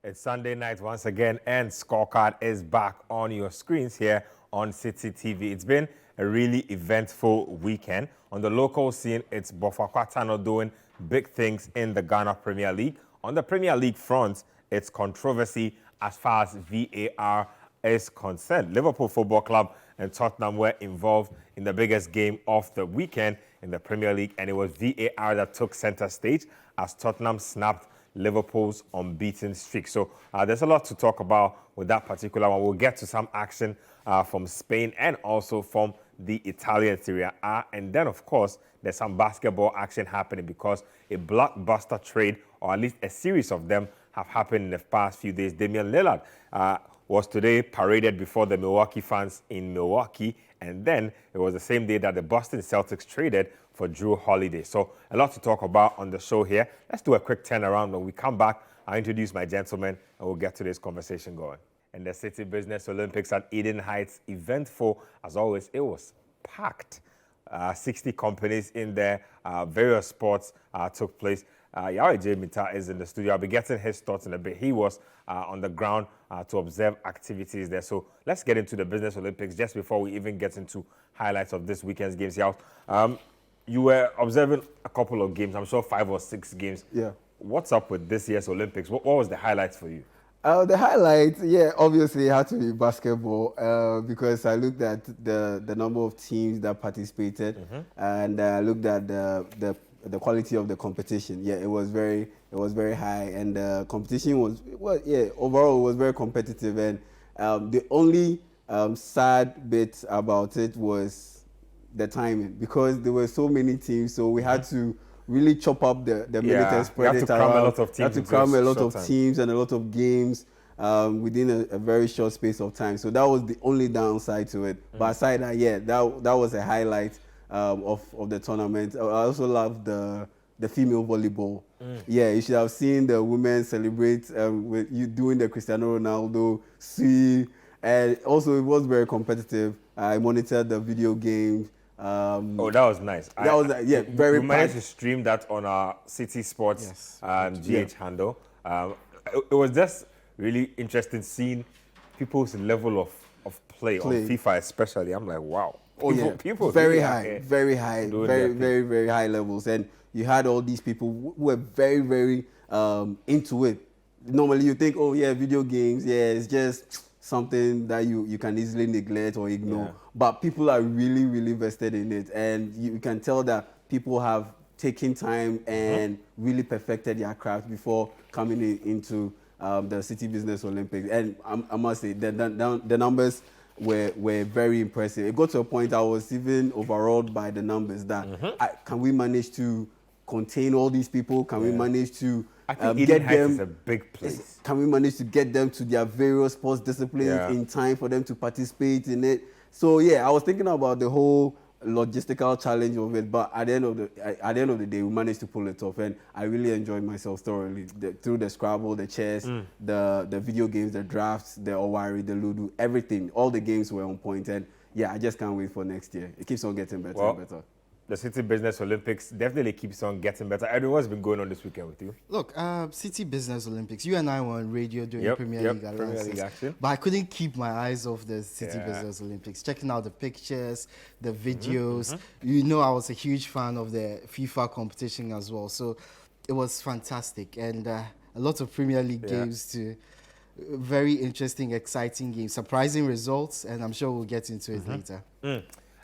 It's Sunday night once again, and Scorecard is back on your screens here on Citi TV. It's been a really eventful weekend. On the local scene, it's Bofakwatano doing big things in the Ghana Premier League. On the Premier League front, it's controversy as far as VAR is concerned. Liverpool Football Club and Tottenham were involved in the biggest game of the weekend in the Premier League, and it was VAR that took center stage as Tottenham snapped Liverpool's unbeaten streak. So there's a lot to talk about with that particular one. We'll get to some action from Spain and also from the Italian Serie A. And then, of course, there's some basketball action happening because a blockbuster trade, or at least a series of them, have happened in the past few days. Damian Lillard was today paraded before the Milwaukee fans in Milwaukee, and then it was the same day that the Boston Celtics traded for Drew Holiday. So a lot to talk about on the show here. Let's do a quick turnaround. When we come back, I'll introduce my gentlemen and we'll get to this conversation going. And the Citi Business Olympics at Eden Heights, eventful. As always, it was packed. 60 companies in there, various sports took place. Yari J. Mita is in the studio. I'll be getting his thoughts in a bit. He was on the ground to observe activities there. So let's get into the Business Olympics just before we even get into highlights of this weekend's games. You were observing a couple of games, I'm sure 5 or 6 games. Yeah. What's up with this year's Olympics? What was the highlights for you? The highlights, obviously it had to be basketball because I looked at the number of teams that participated and I looked at the quality of the competition. Yeah, it was very high, and the competition was overall it was very competitive. And the only sad bit about it was the timing, because there were so many teams, so we had to really chop up the minutes and spread it around. You had to cram a lot of teams and a lot of games within a very short space of time. So that was the only downside to it. But aside that, that was a highlight of the tournament. I also loved the female volleyball. Yeah, you should have seen the women celebrate with you doing the Cristiano Ronaldo see, and also it was very competitive. I monitored the video games. That was nice. Very. We managed to stream that on our Citi Sports GH handle. It was just really interesting seeing people's level of play on FIFA, especially. I'm like, wow. People very high, very high levels, and you had all these people who were very into it. Normally, you think, video games, it's just something that you can easily neglect or ignore. But people are really vested in it, and you can tell that people have taken time and really perfected their craft before coming into the Citi Business Olympics. And I must say the numbers were very impressive. It got to a point I was even overawed by the numbers that can we manage to contain all these people? Can we manage to I think get them? Is a big place. Can we manage to get them to their various sports disciplines in time for them to participate in it? So I was thinking about the whole logistical challenge of it, but at the end of the day, we managed to pull it off, and I really enjoyed myself thoroughly through the Scrabble, the chess, the video games, the drafts, the Owari, the Ludo, everything. All the games were on point, and I just can't wait for next year. It keeps on getting better and better. The Citi Business Olympics definitely keeps on getting better. Edwin, what's been going on this weekend with you? Look, Citi Business Olympics, you and I were on radio during Premier League action. But I couldn't keep my eyes off the Citi Business Olympics, checking out the pictures, the videos. You know, I was a huge fan of the FIFA competition as well. So it was fantastic. And a lot of Premier League games too. Very interesting, exciting games, surprising results, and I'm sure we'll get into it later.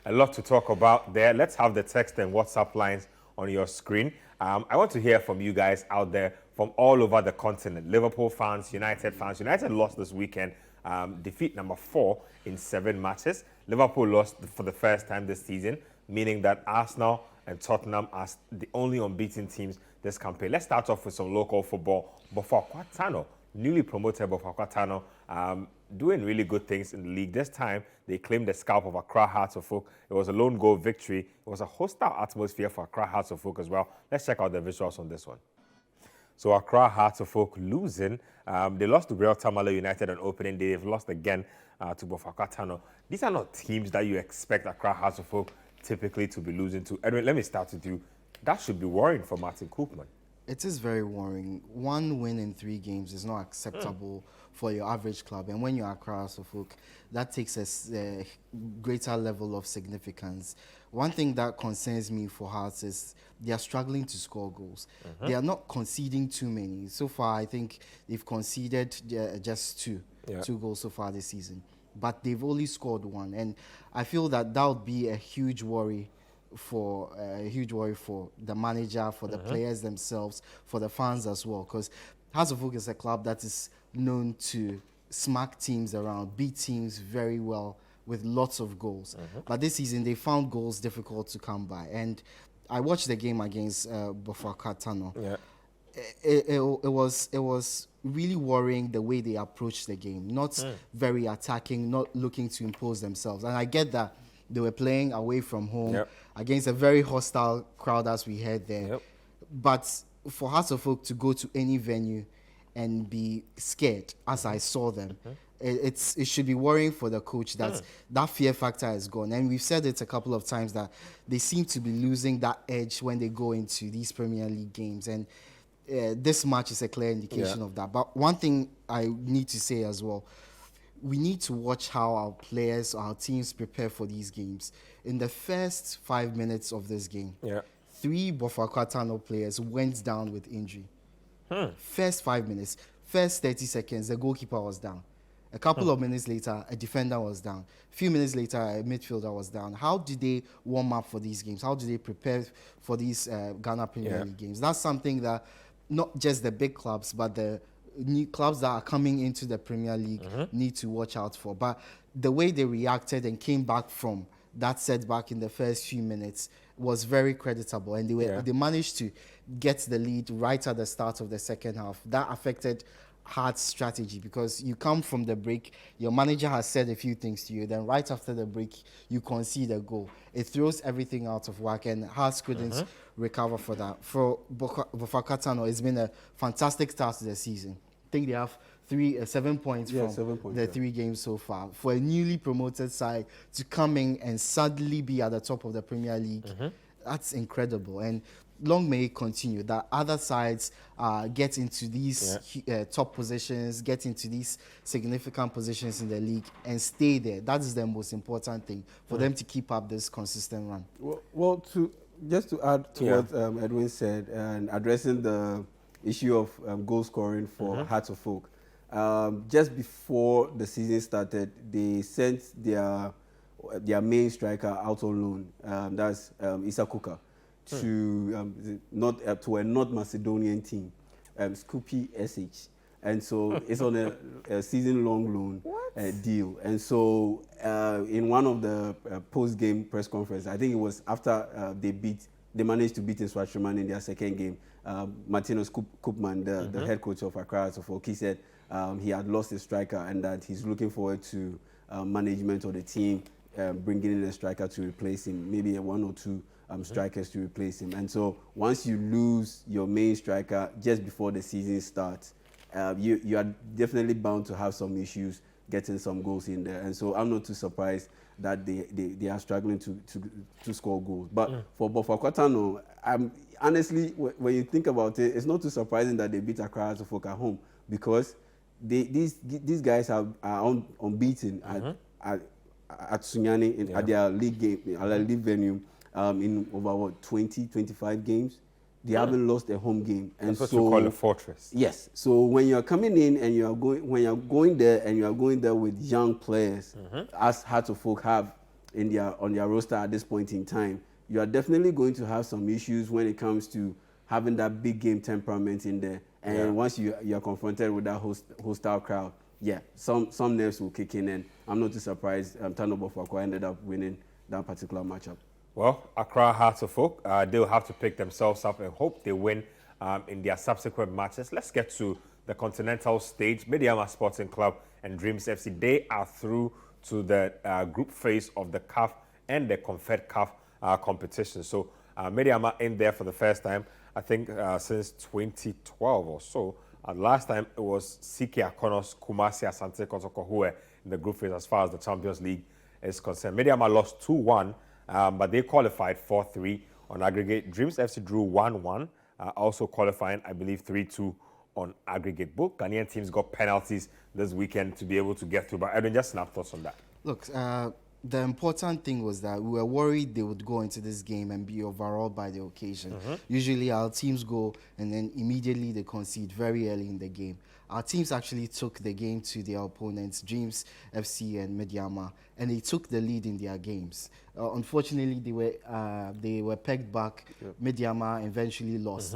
A lot to talk about there. Let's have the text and WhatsApp lines on your screen. I want to hear from you guys out there from all over the continent. Liverpool fans, United fans. United lost this weekend, defeat number 4 in 7 matches. Liverpool lost for the first time this season, meaning that Arsenal and Tottenham are the only unbeaten teams this campaign. Let's start off with some local football. Bofakwatano, newly promoted Bofakwatano, doing really good things in the league. This time, they claimed the scalp of Accra Hearts of Oak. It was a lone goal victory. It was a hostile atmosphere for Accra Hearts of Oak as well. Let's check out the visuals on this one. So Accra Hearts of Oak losing. They lost to Real Tamale United on opening day. They've lost again to Bofakwatano. These are not teams that you expect Accra Hearts of Oak typically to be losing to. Edwin, let me start with you. That should be worrying for Martin Koopman. It is very worrying. One win in 3 games is not acceptable for your average club. And when you're Accra Suffolk, that takes a greater level of significance. One thing that concerns me for Hearts is they are struggling to score goals. They are not conceding too many. So far, I think they've conceded just 2 goals so far this season. But they've only scored 1. And I feel that would be a huge worry for the manager, for the players themselves, for the fans as well. Because Hearts of Oak is a club that is known to smack teams around, beat teams very well with lots of goals. But this season, they found goals difficult to come by. And I watched the game against Bofakatano. Yeah. It was really worrying the way they approached the game. Not very attacking, not looking to impose themselves. And I get that they were playing away from home against a very hostile crowd, as we heard there. But for Hearts of Oak to go to any venue and be scared, as I saw them, it should be worrying for the coach that that fear factor is gone. And we've said it a couple of times that they seem to be losing that edge when they go into these Premier League games. And this match is a clear indication of that. But one thing I need to say as well, we need to watch how our players, our teams prepare for these games. In the first 5 minutes of this game, 3 Bofakatano players went down with injury. First 5 minutes, first 30 seconds, the goalkeeper was down. A couple of minutes later, a defender was down. A few minutes later, a midfielder was down. How do they warm up for these games? How do they prepare for these Ghana Premier League games? That's something that not just the big clubs, but the new clubs that are coming into the Premier League need to watch out for. But the way they reacted and came back from that setback in the first few minutes was very creditable, and they managed to get the lead right at the start of the second half. That affected Hearts' strategy, because you come from the break, your manager has said a few things to you, then right after the break, you concede a goal. It throws everything out of whack, and Hearts couldn't recover for that. For Bofakatano, it's been a fantastic start to the season. I think they have 7 points from 7 points, the 3 games so far. For a newly promoted side to come in and suddenly be at the top of the Premier League, that's incredible. And long may it continue, that other sides get into these top positions, get into these significant positions in the league and stay there. That is the most important thing for them to keep up this consistent run. Well, just to add to what Edwin said, and addressing the issue of goal scoring for Hearts of Oak, just before the season started, they sent their main striker out on loan, that's Issa Kuka, to a North Macedonian team, Skopje SH. And so it's on a season-long loan deal. And so in one of the post-game press conference, I think it was after they managed to beat Swartman in their second game, Martinus Koopman, the head coach of Accra Suffolk, he said he had lost his striker and that he's looking forward to management of the team bringing in a striker to replace him, maybe 1 or 2 strikers to replace him. And so once you lose your main striker just before the season starts, you are definitely bound to have some issues getting some goals in there. And so I'm not too surprised that they are struggling to score goals. But for Bofakatano, honestly, when you think about it, it's not too surprising that they beat Accra Suffolk at home, because these guys are unbeaten at Sunyani at their league game, at their league venue, in over 20-25 games. They haven't lost a home game, and that's what you call a fortress. Yes. So when you are coming in and you are going there with young players, as Hearts of Oak have on their roster at this point in time, you are definitely going to have some issues when it comes to having that big game temperament in there. And once you are confronted with that hostile crowd, some nerves will kick in, and I'm not too surprised Tano Bofakwa ended up winning that particular matchup. Well, Accra Hearts of Oak, they'll have to pick themselves up and hope they win in their subsequent matches. Let's get to the continental stage. Medeama Sporting Club and Dreams FC, they are through to the group phase of the CAF and the Confed CAF competition. So Medeama in there for the first time, I think, since 2012 or so. Last time it was CK Akonos, Kumasi Asante Kotoko, who were in the group phase as far as the Champions League is concerned. Medeama lost 2-1. But they qualified 4-3 on aggregate. Dreams FC drew 1-1 also qualifying, I believe, 3-2 on aggregate. Both Ghanaian teams got penalties this weekend to be able to get through. But Edwin, just snap thoughts on that. Look, the important thing was that we were worried they would go into this game and be overawed by the occasion. Usually our teams go and then immediately they concede very early in the game. Our teams actually took the game to their opponents, Dreams FC and Medeama, and they took the lead in their games. Unfortunately, they were pegged back. Medeama eventually lost.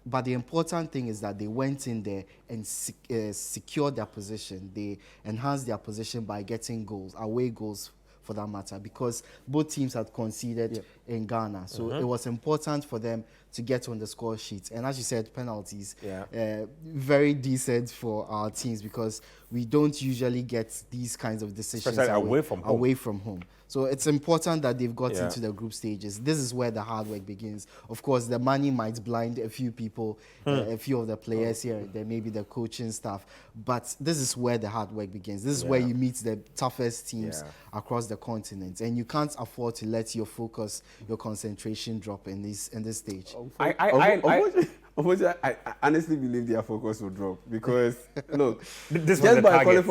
But the important thing is that they went in there and secured their position. They enhanced their position by getting goals, away goals for that matter, because both teams had conceded in Ghana. So it was important for them to get on the score sheet. And as you said, penalties, very decent for our teams because we don't usually get these kinds of decisions away from home. So it's important that they've got into the group stages. This is where the hard work begins. Of course, the money might blind a few people, a few of the players here, there may be the coaching staff, but this is where the hard work begins. This is where you meet the toughest teams across the continent, and you can't afford to let your focus, your concentration drop in this stage. Unfortunately, I honestly believe their focus will drop because look, this was the target.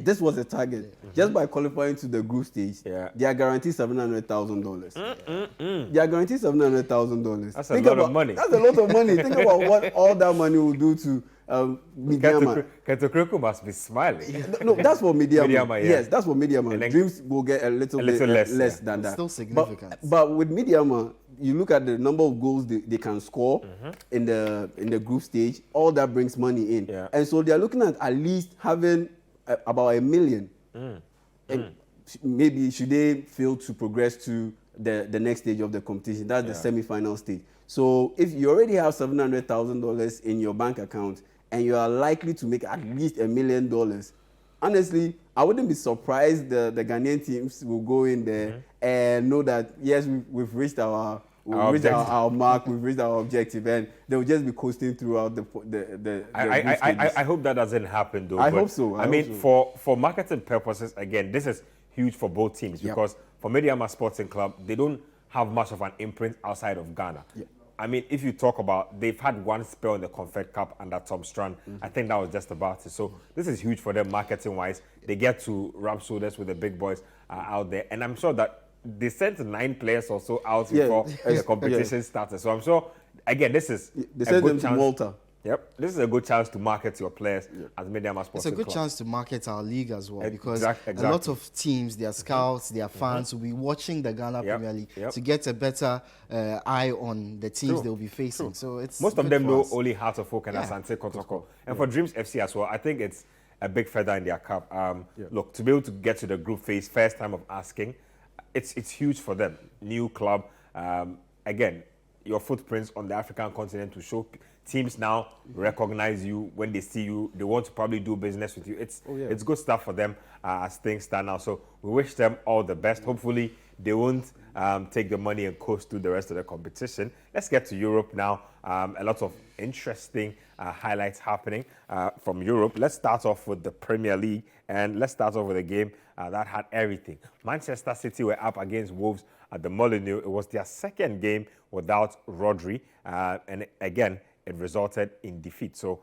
This was the target. Just by qualifying to the group stage, they are guaranteed $700,000. They are guaranteed $700,000. That's a lot of money. That's a lot of money. Think about what all that money will do to Medeama. Keto must be smiling. No, that's for Medeama. Medeama, Yes, that's for Medeama. Dreams will get a little less than that. Still significant. But with Medeama, you look at the number of goals they can score in the group stage. All that brings money in, and so they are looking at least having about $1 million. And maybe should they fail to progress to the next stage of the competition, that's the semi-final stage. So if you already have $700,000 in your bank account and you are likely to make at least $1 million, honestly, I wouldn't be surprised the Ghanaian teams will go in there and know that, yes, we've reached our mark, we've reached our objective, and they'll just be coasting throughout the I hope that doesn't happen, though. I hope so. I mean, for marketing purposes, again, this is huge for both teams because for Medeama Sporting Club, they don't have much of an imprint outside of Ghana. I mean, if you talk about, they've had one spell in the Confed Cup under Tom Strand. I think that was just about it. So this is huge for them marketing-wise. They get to rub shoulders with the big boys out there. And I'm sure that they sent 9 players or so out before the competition started. So I'm sure, again, this is a good chance. To Malta. Yep, this is a good chance to market your players as Medeama Sports. It's a good chance to market our league as well because a lot of teams, their scouts, their fans will be watching the Ghana Premier League to get a better eye on the teams they'll be facing. So it's most of them know only Heart of Oak and Asante Kotoko. And for Dreams FC as well, I think it's a big feather in their cap. Look, to be able to get to the group phase, first time of asking, it's huge for them. New club, again, your footprints on the African continent to show teams now recognize you when they see you. They want to probably do business with you. It's good stuff for them as things stand now. So we wish them all the best. Hopefully they won't take the money and coast through the rest of the competition. Let's get to Europe now. A lot of interesting highlights happening from Europe. Let's start off with the Premier League, and let's start off with a game that had everything. Manchester City were up against Wolves at the Molineux. It was their second game without Rodri, and again, it resulted in defeat. So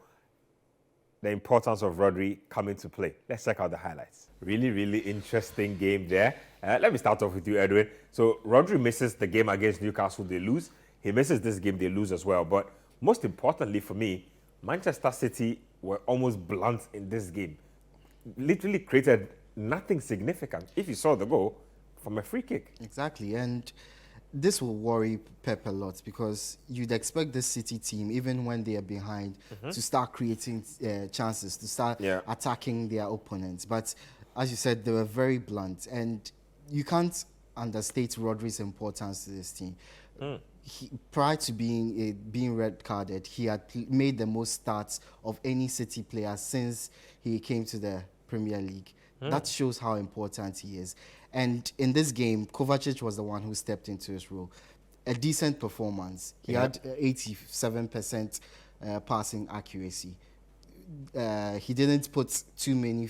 the importance of Rodri coming to play. Let's check out the highlights. Really, really interesting game there. Let me start off with you, Edwin. So Rodri misses the game against Newcastle, they lose. He misses this game, they lose as well. But most importantly for me, Manchester City were almost blunt in this game. Literally created nothing significant. If you saw the goal, from a free kick. Exactly, and this will worry Pep a lot because you'd expect this City team, even when they are behind, to start creating chances, to start attacking their opponents. But as you said, they were very blunt, and you can't understate Rodri's importance to this team. Prior to being red carded, he had made the most starts of any City player since he came to the Premier League. That shows how important he is. And in this game, Kovacic was the one who stepped into his role. A decent performance. He had 87% passing accuracy. He didn't put too many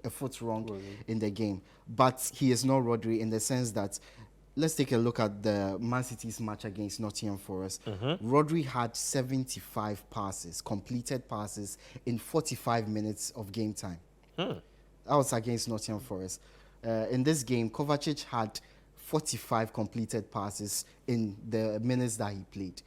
a foot wrong in the game. But he is not Rodri in the sense that let's take a look at the Man City's match against Nottingham Forest. Rodri had 75 passes, completed passes in 45 minutes of game time. That was against Nottingham Forest. In this game, Kovacic had 45 completed passes in the minutes that he played.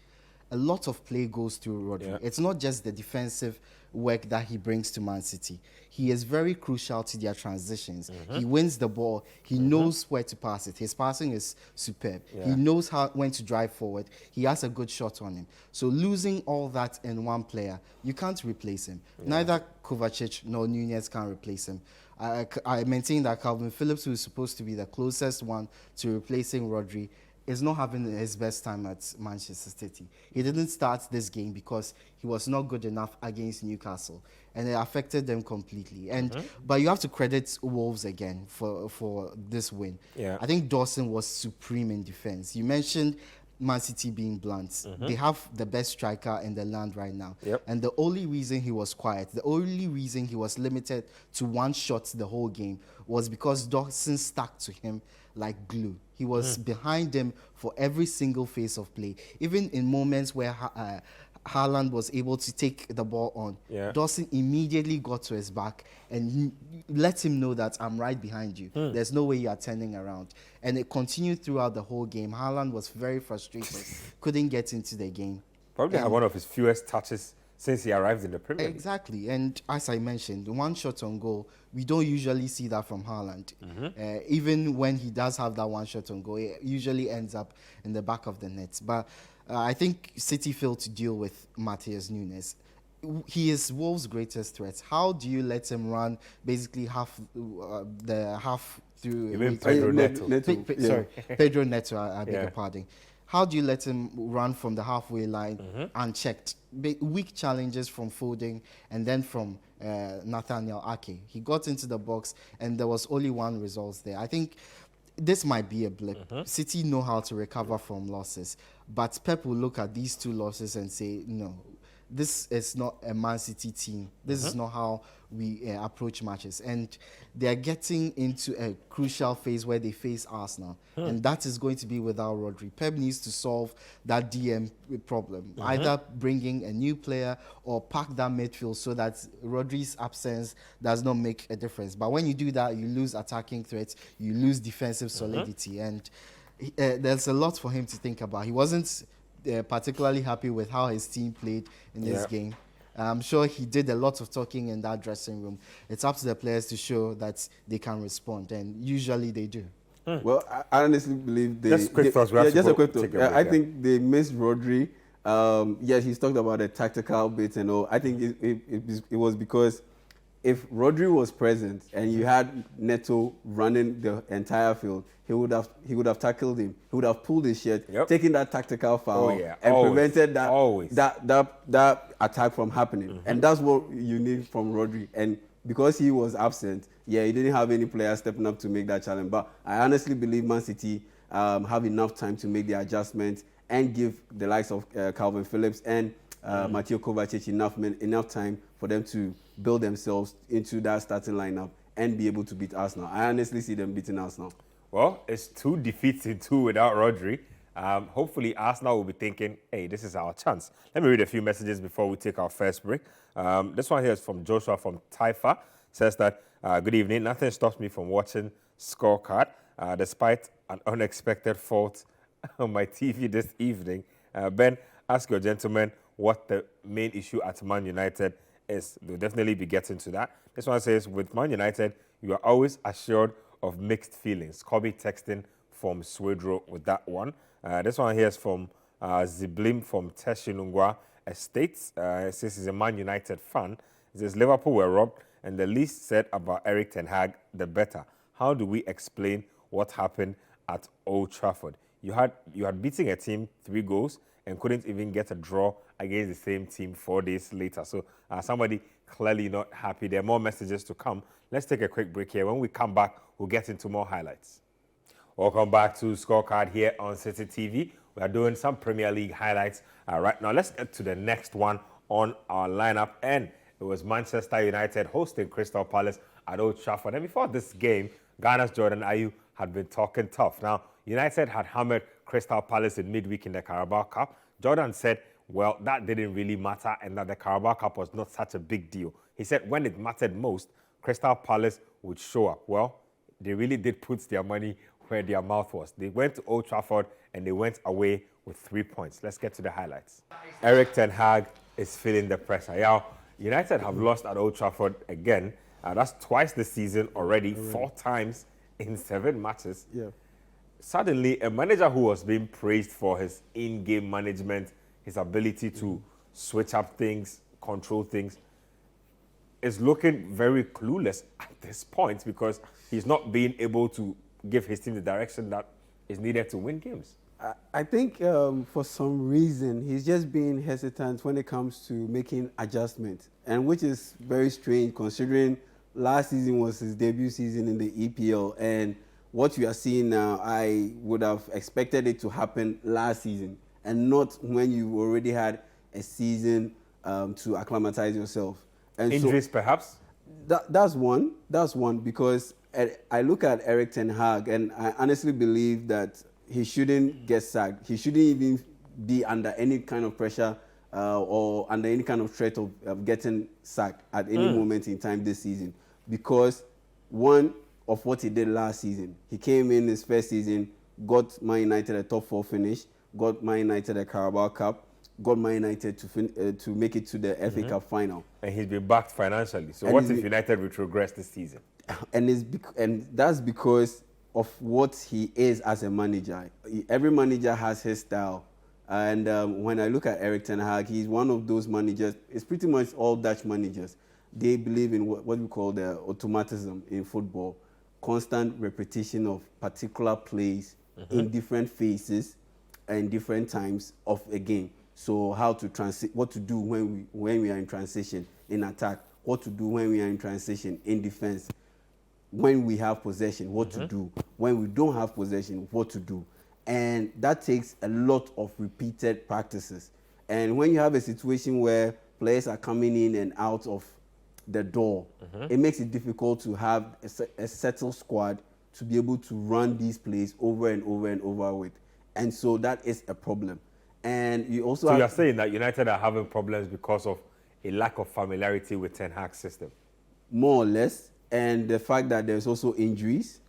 A lot of play goes through Rodri. Yeah. It's not just the defensive work that he brings to Man City. He is very crucial to their transitions. He wins the ball. He knows where to pass it. His passing is superb. He knows when to drive forward. He has a good shot on him. So losing all that in one player, you can't replace him. Neither Kovacic nor Nunez can replace him. I maintain that Calvin Phillips, who is supposed to be the closest one to replacing Rodri, is not having his best time at Manchester City. He didn't start this game because he was not good enough against Newcastle, and it affected them completely. But you have to credit Wolves again for this win. Yeah. I think Dawson was supreme in defense. You mentioned Man City being blunt. They have the best striker in the land right now. Yep. And the only reason he was quiet, the only reason he was limited to one shot the whole game was because Dawson stuck to him like glue. He was behind him for every single phase of play. Even in moments where Haaland was able to take the ball on, Dawson immediately got to his back and let him know that I'm right behind you. There's no way you are turning around. And it continued throughout the whole game. Haaland was very frustrated, couldn't get into the game. Probably had one of his fewest touches since he arrived in the Premier League. Exactly, and as I mentioned, one shot on goal, we don't usually see that from Haaland. Even when he does have that one shot on goal, it usually ends up in the back of the net. But I think City failed to deal with Matheus Nunes. He is Wolves' greatest threat. How do you let him run basically half through? You mean Pedro Neto? Sorry, Pedro Neto. I beg your pardon. How do you let him run from the halfway line unchecked? Weak challenges from Foden and then from Nathaniel Ake. He got into the box and there was only one result there. I think this might be a blip. City know how to recover from losses, but Pep will look at these two losses and say, no, this is not a Man City team. This is not how we approach matches. And they are getting into a crucial phase where they face Arsenal. And that is going to be without Rodri. Pep needs to solve that DM problem. Either bringing a new player or pack that midfield so that Rodri's absence does not make a difference. But when you do that, you lose attacking threats, you lose defensive solidity. And there's a lot for him to think about. He wasn't particularly happy with how his team played in this game. I'm sure he did a lot of talking in that dressing room. It's up to the players to show that they can respond, and usually they do. Well, I honestly believe they... Just quick thoughts. Just a quick thought. I think they missed Rodri. Yes, he's talked about the tactical bits and all. I think it was because if Rodri was present and you had Neto running the entire field, he would have tackled him. He would have pulled his shirt, taken that tactical foul, and prevented that attack from happening. And that's what you need from Rodri. And because he was absent, he didn't have any players stepping up to make that challenge. But I honestly believe Man City have enough time to make the adjustments and give the likes of Calvin Phillips and Mateo Kovacic enough time for them to build themselves into that starting lineup and be able to beat Arsenal. I honestly see them beating Arsenal. Well, it's 2 defeats in 2 without Rodri. Hopefully, Arsenal will be thinking, hey, this is our chance. Let me read a few messages before we take our first break. This one here is from Joshua from Taifa. Says that, good evening. Nothing stops me from watching Scorecard, despite an unexpected fault on my TV this evening. Ben, ask your gentleman what the main issue at Man United is. They'll definitely be getting to that. This one says, with Man United, you are always assured of mixed feelings. Kobe texting from Swedro with that one. This one here is from Ziblim from Teshinungwa Estates. It says he's a Man United fan. It says Liverpool were robbed, and the least said about Eric Ten Hag, the better. How do we explain what happened at Old Trafford? You had beaten a team 3 goals and couldn't even get a draw against the same team 4 days later. So somebody clearly not happy. There are more messages to come. Let's take a quick break here. When we come back, we'll get into more highlights. Welcome back to Scorecard here on Citi TV. We are doing some Premier League highlights right now. Let's get to the next one on our lineup. And it was Manchester United hosting Crystal Palace at Old Trafford. And before this game, Ghana's Jordan Ayew had been talking tough. Now, United had hammered Crystal Palace in midweek in the Carabao Cup. Jordan said, well, that didn't really matter and that the Carabao Cup was not such a big deal. He said when it mattered most, Crystal Palace would show up. Well, they really did put their money where their mouth was. They went to Old Trafford and they went away with 3 points. Let's get to the highlights. Erik ten Hag is feeling the pressure. Yeah, United have lost at Old Trafford again. That's twice this season already, 4 times in 7 matches. Yeah. Suddenly, a manager who was being praised for his in-game management, his ability to switch up things, control things, is looking very clueless at this point because he's not being able to give his team the direction that is needed to win games. I think for some reason he's just being hesitant when it comes to making adjustments, and which is very strange considering last season was his debut season in the EPL, and what we are seeing now, I would have expected it to happen last season and not when you already had a season to acclimatize yourself. And Injuries, so, perhaps? That's one. That's one because I look at Erik ten Hag and I honestly believe that he shouldn't get sacked. He shouldn't even be under any kind of pressure or under any kind of threat of getting sacked at any moment in time this season. Because one of what he did last season, he came in his first season, got Man United a top 4 finish, got Man United a Carabao Cup, got Man United to make it to the FA Cup final. And he's been backed financially. So And what if United retrogress this season? And that's because of what he is as a manager. Every manager has his style. And when I look at Erik ten Hag, he's one of those managers. It's pretty much all Dutch managers. They believe in what we call the automatism in football. Constant repetition of particular plays in different phases and different times of a game. So how to what to do when we are in transition in attack, what to do when we are in transition in defense, when we have possession, what to do, when we don't have possession, what to do. And that takes a lot of repeated practices. And when you have a situation where players are coming in and out of the door, it makes it difficult to have a settled squad to be able to run these plays over and over and over with. And so that is a problem. And you also So you're saying that United are having problems because of a lack of familiarity with Ten Hag's system? More or less. And the fact that there's also injuries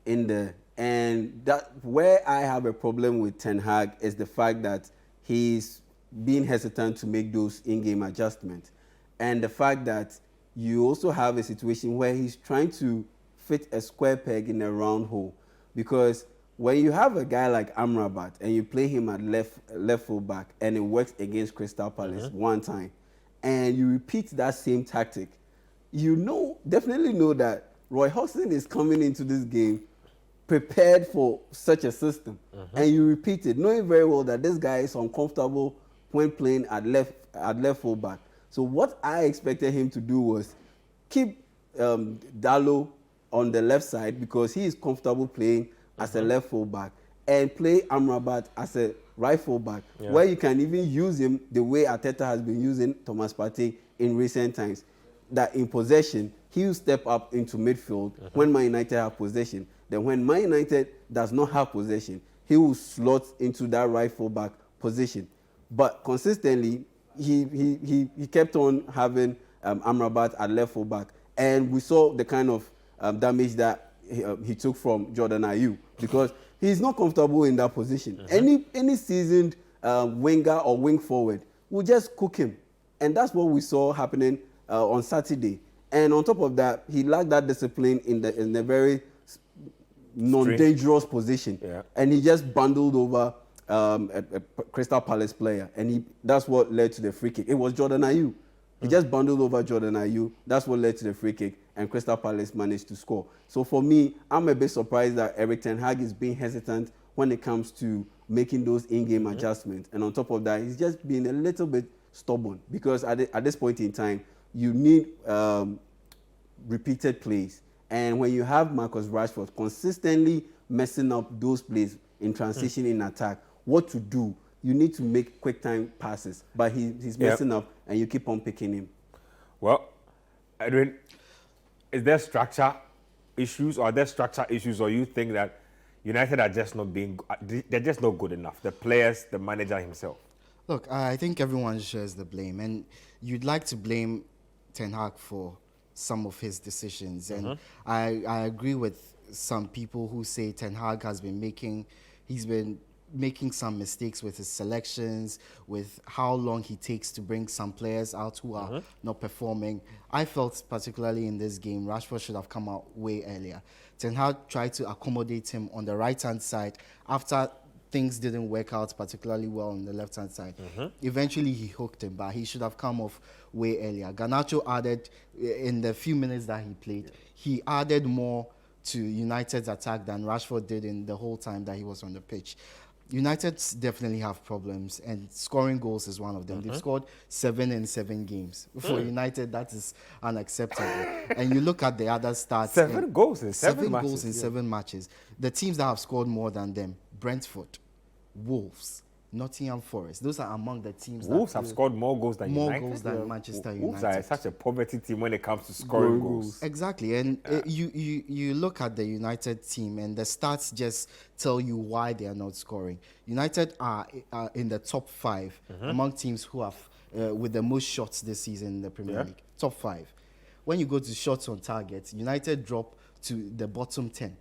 in there. And that where I have a problem with Ten Hag is the fact that he's being hesitant to make those in-game adjustments. And the fact that you also have a situation where he's trying to fit a square peg in a round hole. Because when you have a guy like Amrabat and you play him at left full back and it works against Crystal Palace one time, and you repeat that same tactic, you definitely know that Roy Hodgson is coming into this game prepared for such a system. And you repeat it, knowing very well that this guy is uncomfortable when playing at left full back. So what I expected him to do was keep Dalot on the left side because he is comfortable playing as a left full back, and play Amrabat as a right full back, where you can even use him the way Arteta has been using Thomas Partey in recent times. That in possession, he will step up into midfield when Man United have possession. Then when Man United does not have possession, he will slot into that right full back position. But consistently, he kept on having Amrabat at left full back, and we saw the kind of damage that he took from Jordan Ayew because he's not comfortable in that position. Any seasoned winger or wing forward will just cook him, and that's what we saw happening on Saturday. And on top of that, he lacked that discipline in the very non-dangerous position, and he just bundled over a Crystal Palace player, and that's what led to the free kick. It was Jordan Ayew. He just bundled over Jordan Ayew. That's what led to the free kick, and Crystal Palace managed to score. So for me, I'm a bit surprised that Erik ten Hag is being hesitant when it comes to making those in-game adjustments. And on top of that, he's just being a little bit stubborn because at this point in time, you need repeated plays. And when you have Marcus Rashford consistently messing up those plays in transition in attack, what to do? You need to make quick time passes, but he's messing up, and you keep on picking him. Well, Edwin, is there structure issues, or you think that United are just not being, they're just not good enough. The players, the manager himself. Look, I think everyone shares the blame, and you'd like to blame Ten Hag for some of his decisions. And I agree with some people who say Ten Hag he's been making some mistakes with his selections, with how long he takes to bring some players out who are not performing. I felt particularly in this game, Rashford should have come out way earlier. Ten Hag tried to accommodate him on the right-hand side after things didn't work out particularly well on the left-hand side. Eventually, he hooked him, but he should have come off way earlier. Garnacho added, in the few minutes that he played, he added more to United's attack than Rashford did in the whole time that he was on the pitch. United definitely have problems, and scoring goals is one of them. They've scored 7 in 7 games. For United, that is unacceptable. And you look at the other stats. 7 goals in 7 matches. 7 goals in 7 matches. The teams that have scored more than them, Brentford, Wolves, Nottingham Forest. Those are among the teams Wolves have scored more goals than United. More goals than Manchester United. Wolves are such a poverty team when it comes to scoring goals. Exactly, and you look at the United team, and the stats just tell you why they are not scoring. United are in the top 5 among teams who have with the most shots this season in the Premier League. Top 5. When you go to shots on target, United drop to the bottom 10.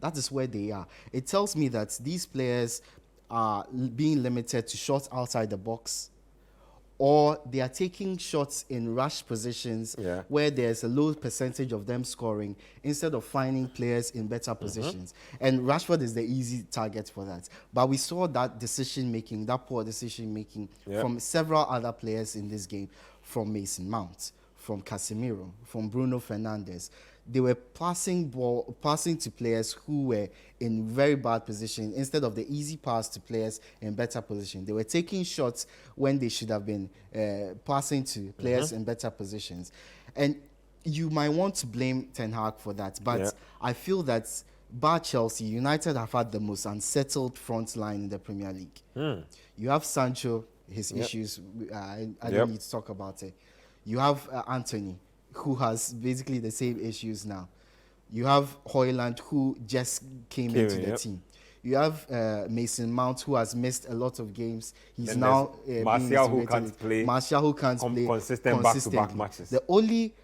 That is where they are. It tells me that these players are being limited to shots outside the box, or they are taking shots in rush positions where there's a low percentage of them scoring instead of finding players in better positions. And Rashford is the easy target for that. But we saw that decision-making, that poor decision-making from several other players in this game, from Mason Mount, from Casemiro, from Bruno Fernandes. They were passing to players who were in very bad position instead of the easy pass to players in better position. They were taking shots when they should have been passing to players in better positions. And you might want to blame Ten Hag for that, but I feel that bar Chelsea, United have had the most unsettled front line in the Premier League. You have Sancho, his issues, I don't need to talk about it. You have Anthony, who has basically the same issues now. You have Højlund, who just came into the team. You have Mason Mount, who has missed a lot of games. He's now Martial, who can't play. Martial, who can't play consistent back-to-back matches. The only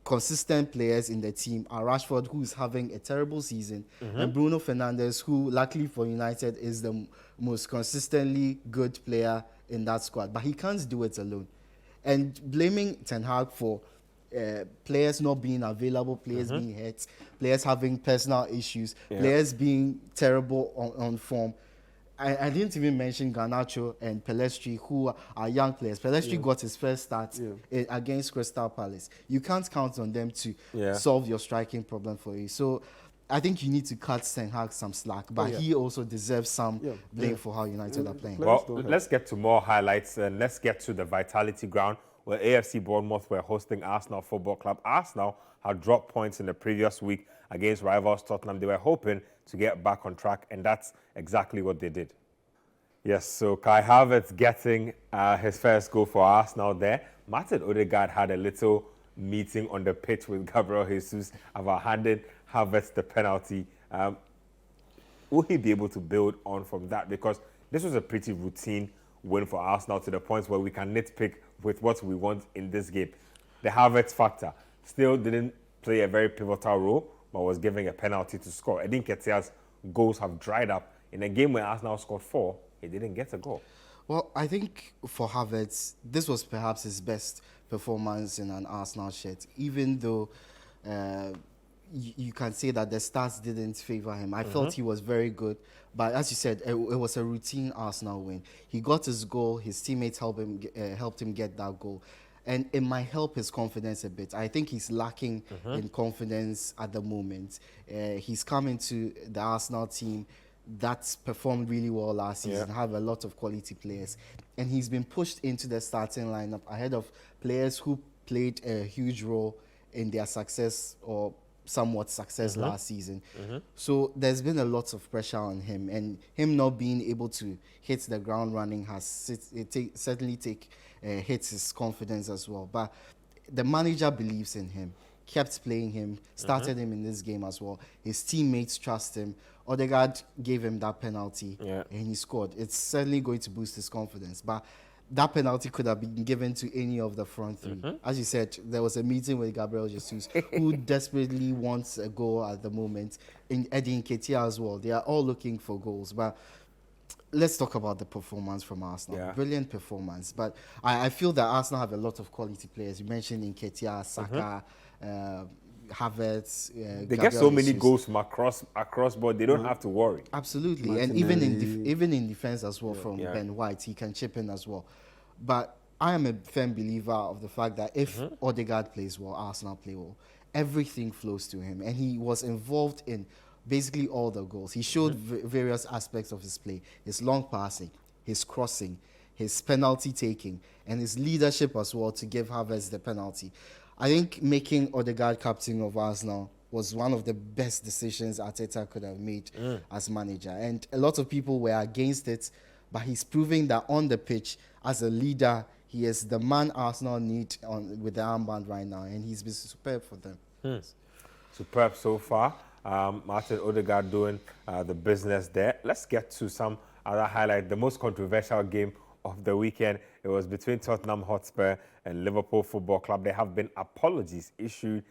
consistent players in the team are Rashford, who is having a terrible season, and Bruno Fernandes, who, luckily for United, is the most consistently good player in that squad. But he can't do it alone. And blaming Ten Hag for players not being available, players being hurt, players having personal issues, players being terrible on form. I didn't even mention Garnacho and Pellistri, who are young players. Pellistri got his first start against Crystal Palace. You can't count on them to solve your striking problem for you. So I think you need to cut Ten Hag some slack, but he also deserves some blame for how United are playing. Well, let's get to more highlights, and let's get to the Vitality Ground, where AFC Bournemouth were hosting Arsenal Football Club. Arsenal had dropped points in the previous week against rivals Tottenham. They were hoping to get back on track, and that's exactly what they did. Yes, so Kai Havertz getting his first goal for Arsenal there. Martin Odegaard had a little meeting on the pitch with Gabriel Jesus about handing Havertz the penalty. Will he be able to build on from that? Because this was a pretty routine win for Arsenal, to the point where we can nitpick with what we want in this game. The Havertz factor still didn't play a very pivotal role, but was giving a penalty to score. Edin Nketiah's goals have dried up. In a game where Arsenal scored 4, he didn't get a goal. Well, I think for Havertz, this was perhaps his best performance in an Arsenal shirt, even though you can say that the stats didn't favor him. I felt he was very good, but as you said, it was a routine Arsenal win. He got his goal, his teammates helped him get that goal, and it might help his confidence a bit. I think he's lacking in confidence at the moment. He's come into the Arsenal team that's performed really well last season, have a lot of quality players, and he's been pushed into the starting lineup ahead of players who played a huge role in their success or somewhat success last season. So there's been a lot of pressure on him, and him not being able to hit the ground running has certainly hits his confidence as well. But the manager believes in him, kept playing him, started him in this game as well. His teammates trust him. Odegaard gave him that penalty Yeah. and he scored. It's certainly going to boost his confidence. But that penalty could have been given to any of the front three. As you said, there was a meeting with Gabriel Jesus, who desperately wants a goal at the moment. In Eddie Nketiah as well. They are all looking for goals. But let's talk about the performance from Arsenal. Yeah. Brilliant performance. But I feel that Arsenal have a lot of quality players. You mentioned Nketiah, Saka, Havertz. They get so many goals from across board. They don't have to worry. Absolutely, and even in defense as well from Ben White, he can chip in as well. But I am a firm believer of the fact that if Odegaard plays well, Arsenal play well, everything flows to him, and he was involved in basically all the goals. He showed various aspects of his play: his long passing, his crossing, his penalty taking, and his leadership as well to give Havertz the penalty. I think making Odegaard captain of Arsenal was one of the best decisions Arteta could have made as manager. And a lot of people were against it, but he's proving that on the pitch, as a leader, he is the man Arsenal need with the armband right now, and he's been superb for them. Superb so far. Martin Odegaard doing the business there. Let's get to some other highlight. The most controversial game of the weekend, it was between Tottenham Hotspur and Liverpool Football Club. There have been apologies issued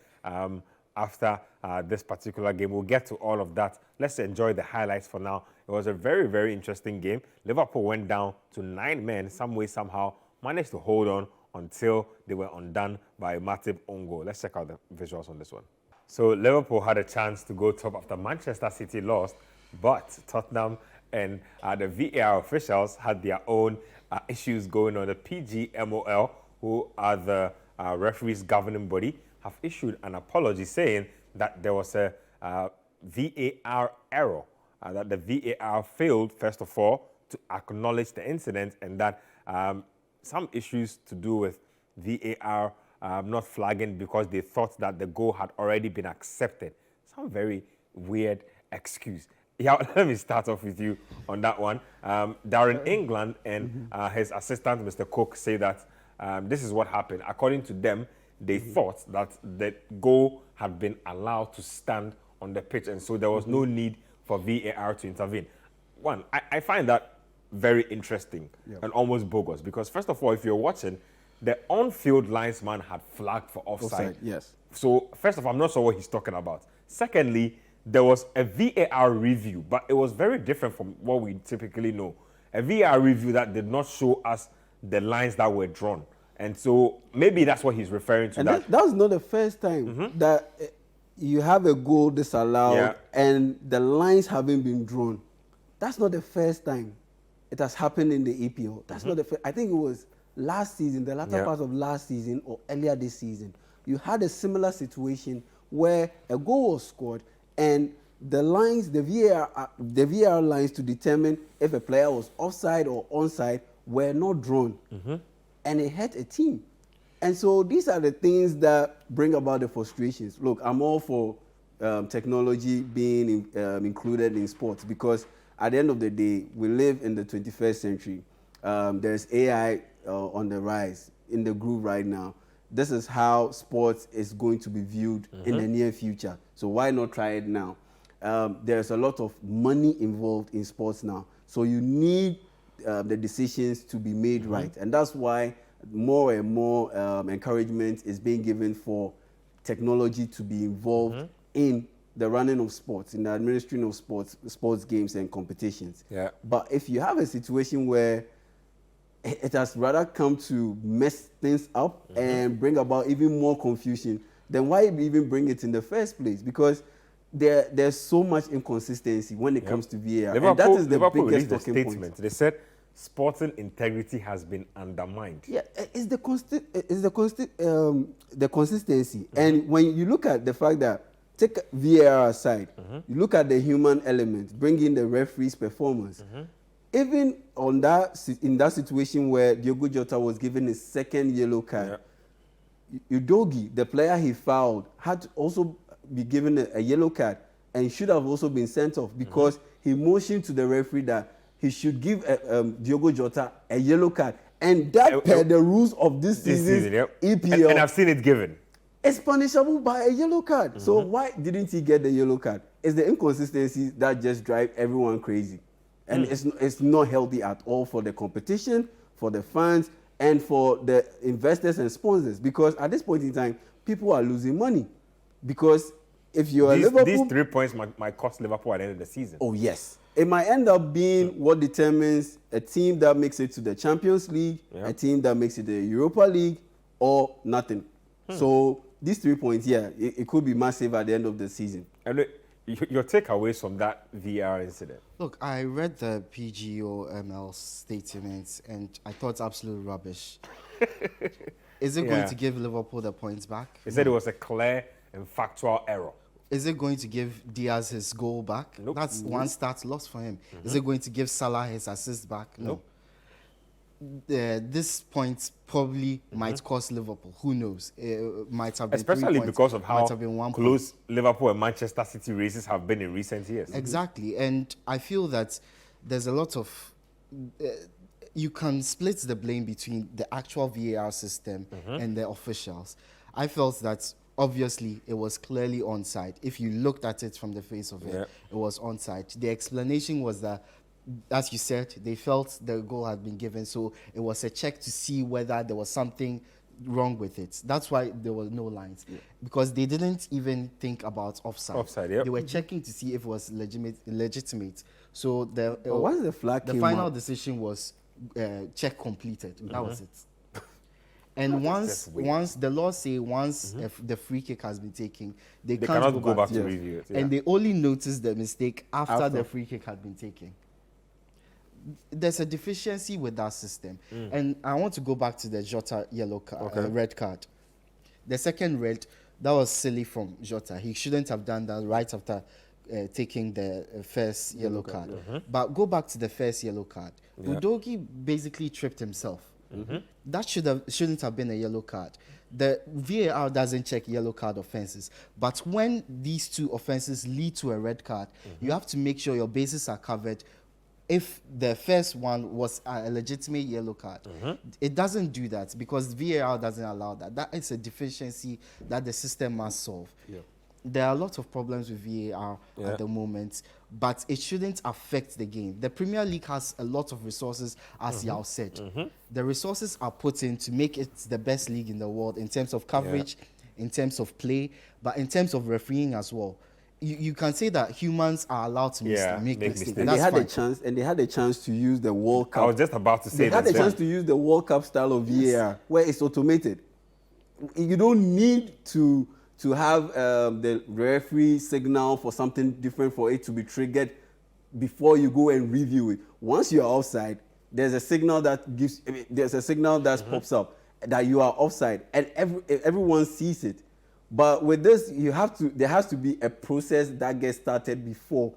after this particular game. We'll get to all of that. Let's enjoy the highlights for now. It was a very, very interesting game. Liverpool went down to 9 men, some way, somehow, managed to hold on until they were undone by Matip Ongo. Let's check out the visuals on this one. So Liverpool had a chance to go top after Manchester City lost, but Tottenham and the VAR officials had their own issues going on. The PGMOL, who are the referees governing body, have issued an apology saying that there was a VAR error, that the VAR failed, first of all, to acknowledge the incident, and that some issues to do with VAR not flagging because they thought that the goal had already been accepted. Some very weird excuse. Yeah, let me start off with you on that one. Darren England and his assistant, Mr. Cook, say that this is what happened. According to them, they thought that the goal had been allowed to stand on the pitch, and so there was no need for VAR to intervene. One, I find that very interesting and almost bogus because, first of all, if you're watching, the on-field linesman had flagged for offside. Yes. So, first of all, I'm not sure what he's talking about. Secondly, there was a VAR review, but it was very different from what we typically know. A VAR review that did not show us the lines that were drawn. And so maybe that's what he's referring to. And that's not the first time that you have a goal disallowed and the lines haven't been drawn. That's not the first time it has happened in the EPL. That's not the first. I think it was last season, the latter part of last season or earlier this season. You had a similar situation where a goal was scored and the lines, the VAR lines to determine if a player was offside or onside were not drawn. And it hurt a team. And so these are the things that bring about the frustrations. Look, I'm all for technology being included in sports because at the end of the day, we live in the 21st century. There's AI on the rise in the groove right now. This is how sports is going to be viewed in the near future. So why not try it now? There's a lot of money involved in sports now. So you need the decisions to be made right. And that's why more and more encouragement is being given for technology to be involved in the running of sports, in the administering of sports games and competitions. But if you have a situation where it has rather come to mess things up and bring about even more confusion, then why even bring it in the first place? Because there's so much inconsistency when it comes to VAR. Liverpool, and that is the Liverpool biggest released a talking statement. point. They said sporting integrity has been undermined. Yeah, it's the consistency. And when you look at the fact that, take VAR aside, you look at the human element, bring in the referee's performance. Even on in that situation where Diogo Jota was given his second yellow card, Udogie, the player he fouled, had to also be given a yellow card and should have also been sent off because he motioned to the referee that he should give Diogo Jota a yellow card. And that per the rules of this season's EPL. And I've seen it given. It's punishable by a yellow card. So why didn't he get the yellow card? it's the inconsistencies that just drive everyone crazy. And it's not healthy at all for the competition, for the fans, and for the investors and sponsors. Because at this point in time, people are losing money. Because if you're Liverpool... These 3 points might cost Liverpool at the end of the season. Oh, yes. It might end up being what determines a team that makes it to the Champions League, a team that makes it to the Europa League, or nothing. So these 3 points, it could be massive at the end of the season. And your takeaways from that VAR incident? Look, I read the PGOML statements and I thought it's absolute rubbish. Is it going to give Liverpool the points back? He said it was a clear and factual error. Is it going to give Diaz his goal back? Nope. That's one start lost for him. Is it going to give Salah his assist back? No. This point probably might cost Liverpool. Who knows? It might have been especially 3 points, because of how might have been 1 point. close Liverpool and Manchester City races have been in recent years. Exactly. And I feel that there's a lot of... you can split the blame between the actual VAR system and the officials. I felt that obviously it was clearly onside. If you looked at it from the face of it, it was onside. The explanation was that, as you said, they felt the goal had been given, so it was a check to see whether there was something wrong with it. That's why there were no lines, because they didn't even think about offside. Yep. They were checking to see if it was legitimate. So the once the flag the came final out, decision was check completed. That was it. And once the law say if the free kick has been taken, they can't cannot go back to yes. review it. And they only notice the mistake after the free kick had been taken. There's a deficiency with that system. And I want to go back to the Jota red card. The second red, that was silly from Jota. He shouldn't have done that right after taking the first yellow card. But go back to the first yellow card. Udogie basically tripped himself. That shouldn't have been a yellow card. The VAR doesn't check yellow card offenses. But when these two offenses lead to a red card, you have to make sure your bases are covered. If the first one was a legitimate yellow card, it doesn't do that because VAR doesn't allow that. That is a deficiency that the system must solve. There are a lot of problems with VAR at the moment, but it shouldn't affect the game. The Premier League has a lot of resources, as Yao said. The resources are put in to make it the best league in the world in terms of coverage, in terms of play, but in terms of refereeing as well. You can say that humans are allowed to make mistakes. And they had a chance to use the World Cup. I was just about to say they had a chance to use the World Cup style of VAR, where it's automated. You don't need to have the referee signal for something different for it to be triggered before you go and review it. Once you are offside, there's a signal that pops up that you are offside, and everyone sees it. But with this, there has to be a process that gets started before.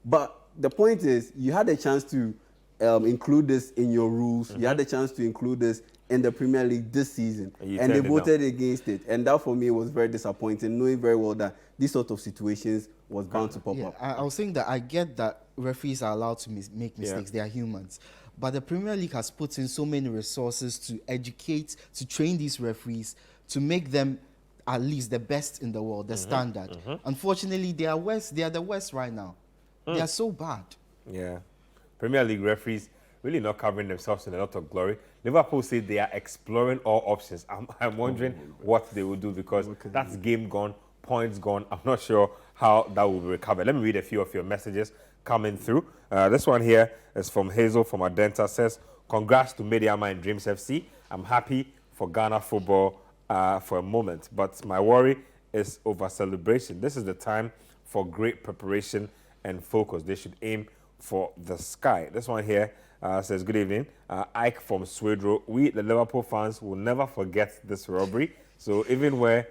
But the point is, you had a chance to include this in your rules. You had a chance to include this in the Premier League this season. And they voted against it. And that, for me, was very disappointing, knowing very well that this sort of situations was bound to pop up. I was saying that I get that referees are allowed to make mistakes. They are humans. But the Premier League has put in so many resources to educate, to train these referees, to make them at least the best in the world, the standard. Unfortunately, they are the worst right now. They are so bad. Premier League referees really not covering themselves in a lot of glory. Liverpool say they are exploring all options. I'm wondering what they will do, because that's game gone, points gone. I'm not sure how that will be recovered. Let me read a few of your messages coming through. This one here is from Hazel from Adenta. Says, congrats to Medeama and Dreams FC. I'm happy for Ghana football for a moment, but my worry is over celebration. This is the time for great preparation and focus. They should aim for the sky. This one here says, good evening. Ike from Swedro. We, the Liverpool fans, will never forget this robbery. So where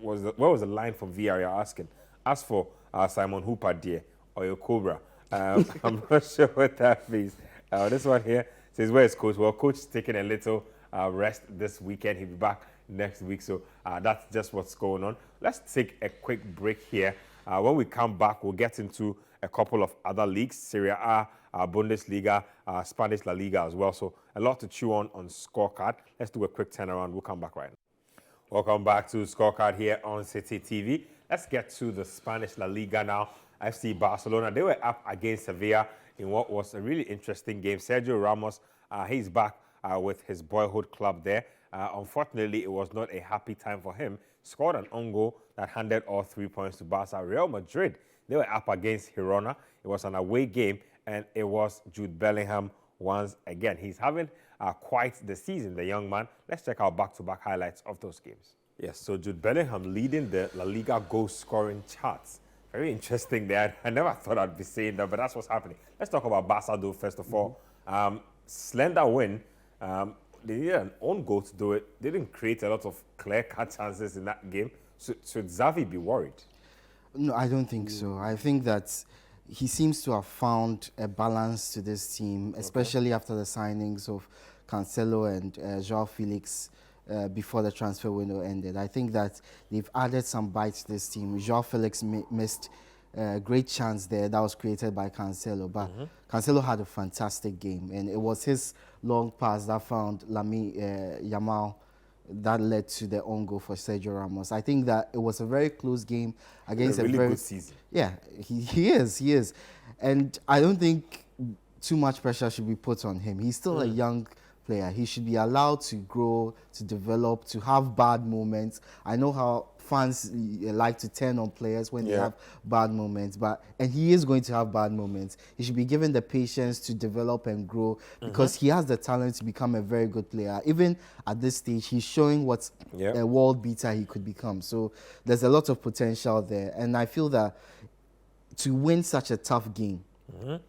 was the line from VAR you're asking? As for Simon Hooper, dear, or your Cobra, I'm not sure what that means. This one here says, where is Coach? Well, Coach is taking a little rest this weekend. He'll be back next week. So that's just what's going on. Let's take a quick break here. When we come back, we'll get into a couple of other leagues, Serie A, Bundesliga, Spanish La Liga as well. So a lot to chew on scorecard. Let's do a quick turnaround. We'll come back right now. Welcome back to Scorecard here on Citi TV. Let's get to the Spanish La Liga now. FC Barcelona, they were up against Sevilla in what was a really interesting game. Sergio Ramos, he's back with his boyhood club there. Unfortunately, it was not a happy time for him. Scored an own goal that handed all 3 points to Barca. Real Madrid, they were up against Girona. It was an away game, and it was Jude Bellingham once again. He's having quite the season, the young man. Let's check out back-to-back highlights of those games. Yes, so Jude Bellingham leading the La Liga goal-scoring charts. Very interesting there. I never thought I'd be saying that, but that's what's happening. Let's talk about Barca, though, first of all. Slender win. They needed an own goal to do it. They didn't create a lot of clear-cut chances in that game. So should Xavi be worried? No, I don't think so. I think that he seems to have found a balance to this team, especially after the signings of Cancelo and João Felix before the transfer window ended. I think that they've added some bites to this team. João Felix missed a great chance there that was created by Cancelo, but Cancelo had a fantastic game, and it was his long pass that found Yamal that led to the own goal for Sergio Ramos. I think that it was a very close game against a really very good season. Yeah, he is. And I don't think too much pressure should be put on him. He's still a young player. He should be allowed to grow, to develop, to have bad moments. I know how fans like to turn on players when they have bad moments, and he is going to have bad moments. He should be given the patience to develop and grow because he has the talent to become a very good player. Even at this stage, he's showing what a world beater he could become. So there's a lot of potential there, and I feel that to win such a tough game,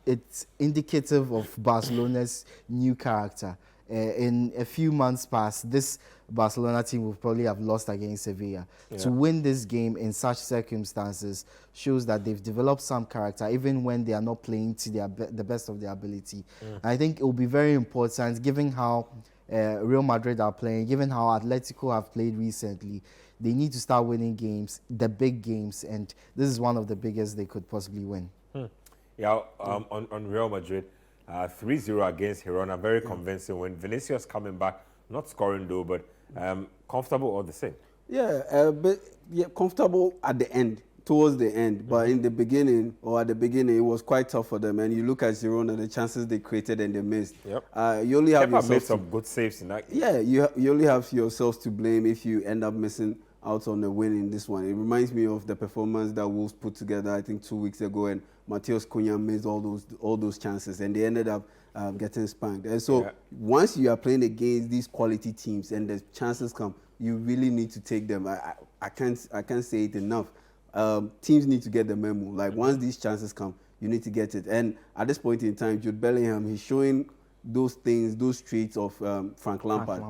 it's indicative of Barcelona's new character. In a few months past, this Barcelona team will probably have lost against Sevilla. To win this game in such circumstances shows that they've developed some character, even when they are not playing to the best of their ability. I think it will be very important, given how Real Madrid are playing, given how Atletico have played recently. They need to start winning games, the big games, and this is one of the biggest they could possibly win. Yeah, on Real Madrid, 3-0 against Girona, very convincing win. Vinicius coming back, not scoring though, but comfortable all the same. Yeah, but comfortable at the end, towards the end. But in the beginning, it was quite tough for them. And you look at Girona, the chances they created and they missed. Yep. You only have made some good saves in that game. Yeah, you only have yourselves to blame if you end up missing out on the win in this one. It reminds me of the performance that Wolves put together, I think 2 weeks ago, and Matheus Cunha missed all those chances, and they ended up getting spanked. And so once you are playing against these quality teams and the chances come, you really need to take them. I can't say it enough. Teams need to get the memo. Like once these chances come, you need to get it. And at this point in time, Jude Bellingham, he's showing those things, those traits of Frank Lampard.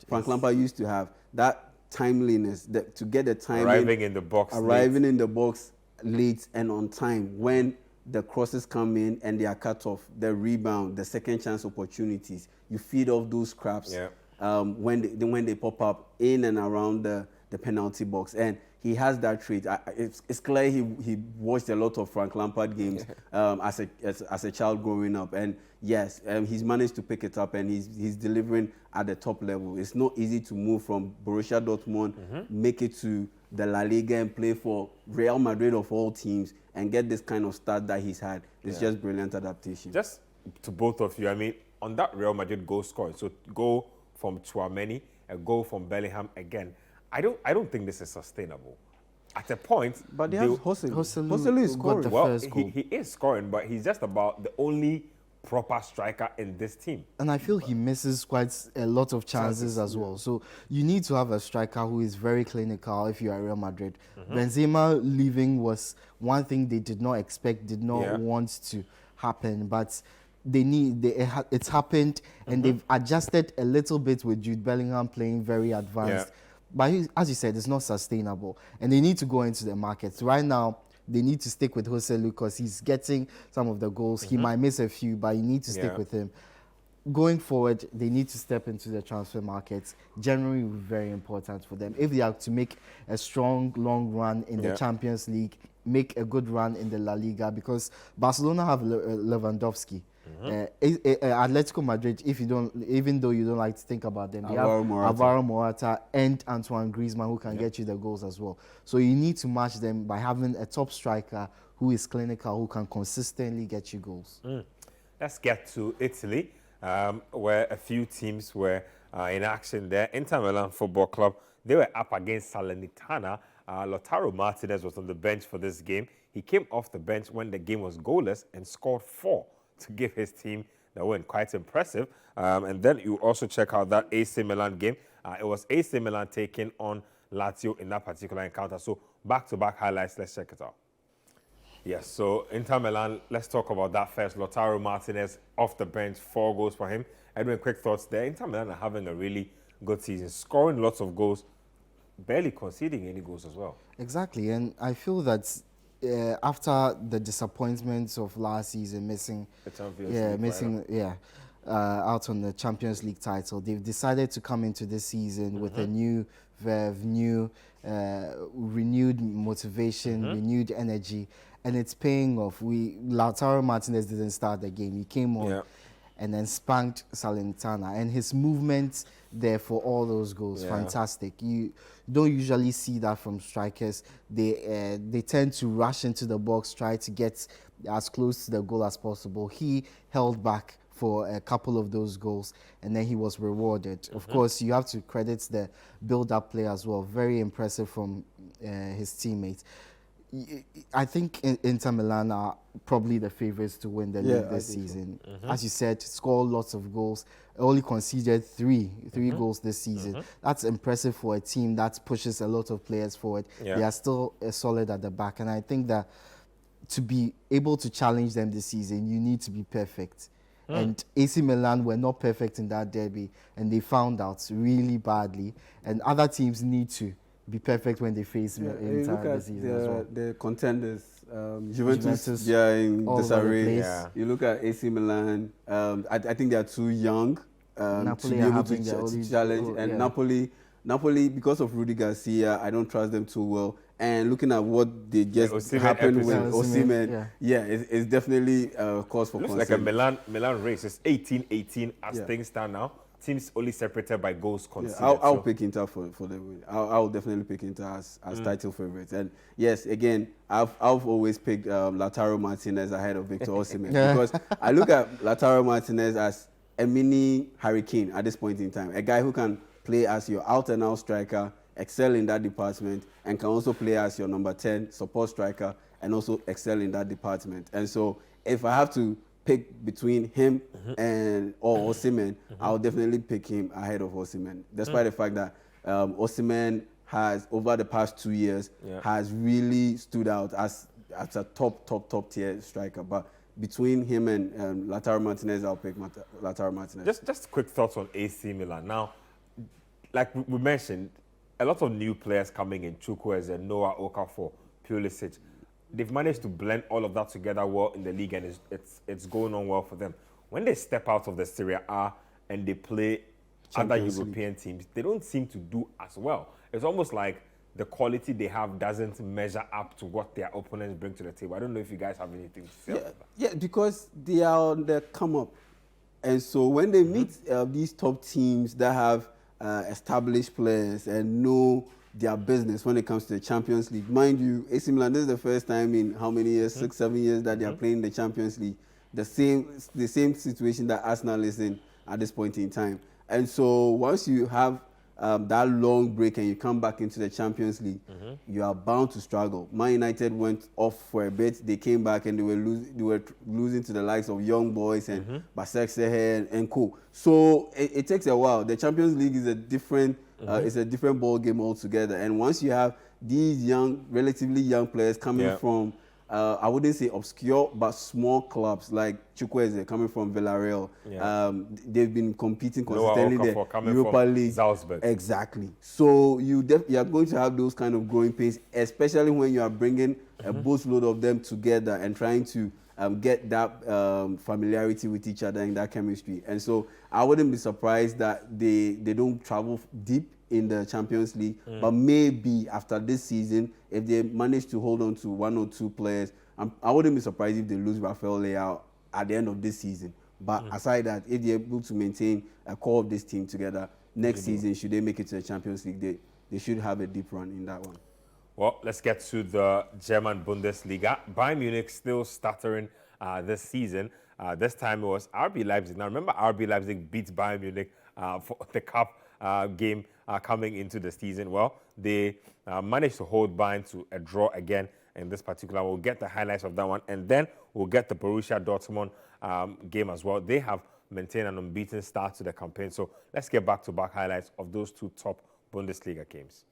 Frank Lampard used to have that timeliness, to get the timing. Arriving in the box late and on time when the crosses come in and they are cut off, the rebound, the second chance opportunities. You feed off those scraps when they pop up in and around the penalty box. And he has that trait. It's clear he watched a lot of Frank Lampard games as a child growing up. And yes, he's managed to pick it up, and he's delivering at the top level. It's not easy to move from Borussia Dortmund, make it to the La Liga and play for Real Madrid of all teams and get this kind of start that he's had. It's just brilliant adaptation. Just to both of you, I mean, on that Real Madrid goal scoring, so go from Tchouaméni, a goal from Bellingham again. I don't think this is sustainable. At a point, but they have Joselu is scoring. Well, he is scoring, but he's just about the only proper striker in this team. And I feel he misses quite a lot of chances as well. So you need to have a striker who is very clinical if you are Real Madrid. Benzema leaving was one thing they did not expect, did not want to happen, but it's happened, and they've adjusted a little bit with Jude Bellingham playing very advanced. But as you said, it's not sustainable, and they need to go into the markets. Right now, they need to stick with Joselu because he's getting some of the goals. He might miss a few, but you need to stick with him. Going forward, they need to step into the transfer markets. Generally, very important for them. If they are to make a strong, long run in the Champions League, make a good run in the La Liga, because Barcelona have Lewandowski. Atletico Madrid, even though you don't like to think about them, they have Alvaro Morata and Antoine Griezmann who can get you the goals as well. So you need to match them by having a top striker who is clinical, who can consistently get you goals. Let's get to Italy, where a few teams were in action there. Inter Milan Football Club, they were up against Salernitana. Lautaro Martinez was on the bench for this game. He came off the bench when the game was goalless and scored 4 to give his team the win. Quite impressive. And then you also check out that AC Milan game. It was AC Milan taking on Lazio in that particular encounter. So back-to-back highlights. Let's check it out. Yes, so Inter Milan, let's talk about that first. Lautaro Martinez off the bench, 4 goals for him. Edwin, quick thoughts there. Inter Milan are having a really good season, scoring lots of goals, barely conceding any goals as well. Exactly, and I feel that after the disappointments of last season, missing out on the Champions League title, they've decided to come into this season with a new verve, renewed motivation, renewed energy, and it's paying off. Lautaro Martinez didn't start the game; he came on and then spanked Salernitana, and his movements there for all those goals, fantastic. You don't usually see that from strikers. They tend to rush into the box, try to get as close to the goal as possible. He held back for a couple of those goals, and then he was rewarded. Of course, you have to credit the build-up play as well. Very impressive from his teammates. I think Inter Milan are probably the favourites to win the league this season. As you said, scored lots of goals. Only conceded three goals this season. That's impressive for a team that pushes a lot of players forward. They are still solid at the back, and I think that to be able to challenge them this season, you need to be perfect. And AC Milan were not perfect in that derby, and they found out really badly. And other teams need to be perfect when they face Inter this season as well. The contenders, Juventus in disarray. You look at AC Milan. I think they are too young to be able to challenge. And Napoli, because of Rudy Garcia, I don't trust them too well. And looking at what they just happened with Osimhen, it's definitely cause for concern. Looks like a Milan race. It's 18-18 as things stand now. Teams only separated by goals conceded. I'll pick Inter for the win. I'll definitely pick Inter as title favorites. And yes, again, I've always picked Lautaro Martinez ahead of Victor Osimhen because I look at Lautaro Martinez as a mini Harry Kane at this point in time. A guy who can play as your out-and-out striker, excel in that department, and can also play as your number 10 support striker and also excel in that department. And so if I have to pick between him or Osimhen, I'll definitely pick him ahead of Osimhen, despite the fact that Osimhen has, over the past 2 years, has really stood out as a top tier striker. But between him and Lautaro Martinez, I'll pick Lautaro Martinez. Just quick thoughts on AC Milan. Now, like we mentioned, a lot of new players coming in, Chukwueze, Noah Okafor, Pulisic. They've managed to blend all of that together well in the league, and it's going on well for them. When they step out of the Serie A and they play other European teams, they don't seem to do as well. It's almost like the quality they have doesn't measure up to what their opponents bring to the table. I don't know if you guys have anything to say about that. Yeah, because they are on the come up. And so when they meet these top teams that have established players and know their business when it comes to the Champions League. Mind you, AC Milan, this is the first time in how many years, 6, 7 years that they are playing the Champions League. The same situation that Arsenal is in at this point in time. And so once you have that long break and you come back into the Champions League, you are bound to struggle. Man United went off for a bit. They came back and they were losing to the likes of Young Boys and Basek Sehe and co. So it takes a while. The Champions League is a different ball game altogether. And once you have these relatively young players coming from, I wouldn't say obscure, but small clubs like Chukwueze coming from Villarreal. They've been competing consistently in the Europa League. Salzburg. Exactly. So you are going to have those kind of growing pains, especially when you are bringing a boatload of them together and trying to get that familiarity with each other and that chemistry. And so I wouldn't be surprised that they don't travel deep in the Champions League, but maybe after this season, if they manage to hold on to 1 or 2 players, I wouldn't be surprised if they lose Rafael Leao at the end of this season. But aside that, if they're able to maintain a core of this team together, next season, should they make it to the Champions League, they should have a deep run in that one. Well, let's get to the German Bundesliga. Bayern Munich still stuttering this season. This time it was RB Leipzig. Now, remember, RB Leipzig beat Bayern Munich for the cup game coming into the season. Well, they managed to hold Bayern to a draw again in this particular. We'll get the highlights of that one, and then we'll get the Borussia Dortmund game as well. They have maintained an unbeaten start to the campaign. So let's get back-to-back highlights of those two top Bundesliga games.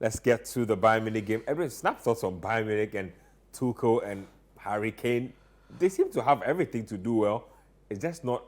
Let's get to the Bayern Munich game. Everyone, snap thoughts on Bayern Munich and Tuchel and Harry Kane. They seem to have everything to do well. It's just not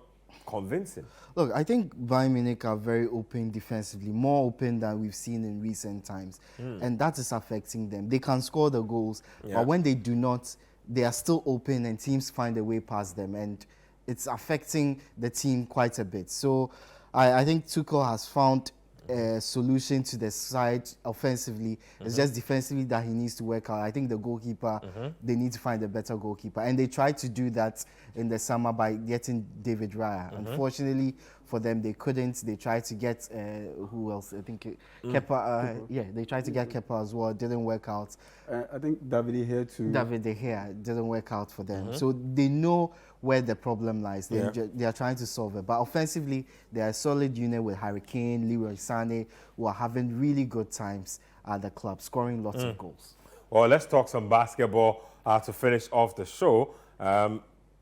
convincing. Look, I think Bayern Munich are very open defensively, more open than we've seen in recent times. And that is affecting them. They can score the goals, but when they do not, they are still open and teams find a way past them. And it's affecting the team quite a bit. So I think Tuchel has found a solution to the side offensively. It's just defensively that he needs to work out. I think the goalkeeper, they need to find a better goalkeeper. And they tried to do that in the summer by getting David Raya. Unfortunately for them, they couldn't. They tried to get, who else? I think Kepa. Yeah, they tried to get Kepa as well. It didn't work out. I think David De Gea too. David De Gea didn't work out for them. So they know where the problem lies. They are trying to solve it. But offensively, they are a solid unit with Harry Kane, Leroy Sané, who are having really good times at the club, scoring lots of goals. Well, let's talk some basketball to finish off the show.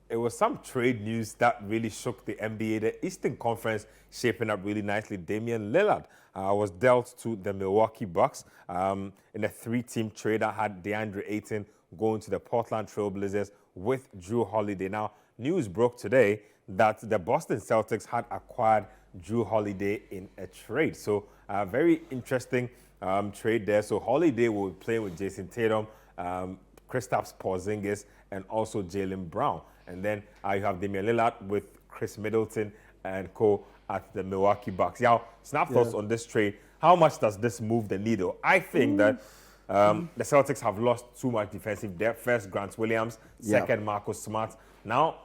It was some trade news that really shook the NBA. The Eastern Conference shaping up really nicely. Damian Lillard was dealt to the Milwaukee Bucks in a three-team trade that had DeAndre Ayton going to the Portland Trail Blazers with Drew Holiday. Now, news broke today that the Boston Celtics had acquired Drew Holiday in a trade. So, very interesting trade there. So, Holiday will be playing with Jason Tatum, Kristaps Porzingis, and also Jaylen Brown. And then you have Damian Lillard with Chris Middleton and co at the Milwaukee Bucks. Now, snap thoughts on this trade. How much does this move the needle? I think that the Celtics have lost too much defensive depth. First, Grant Williams. Second, Marcus Smart. Now,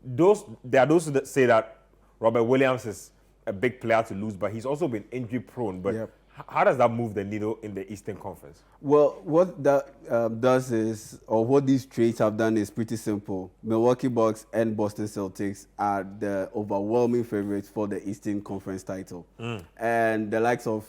there are those that say that Robert Williams is a big player to lose, but he's also been injury prone. But how does that move the needle in the Eastern Conference? Well, what that does is, or what these trades have done is pretty simple. Milwaukee Bucks and Boston Celtics are the overwhelming favorites for the Eastern Conference title. And the likes of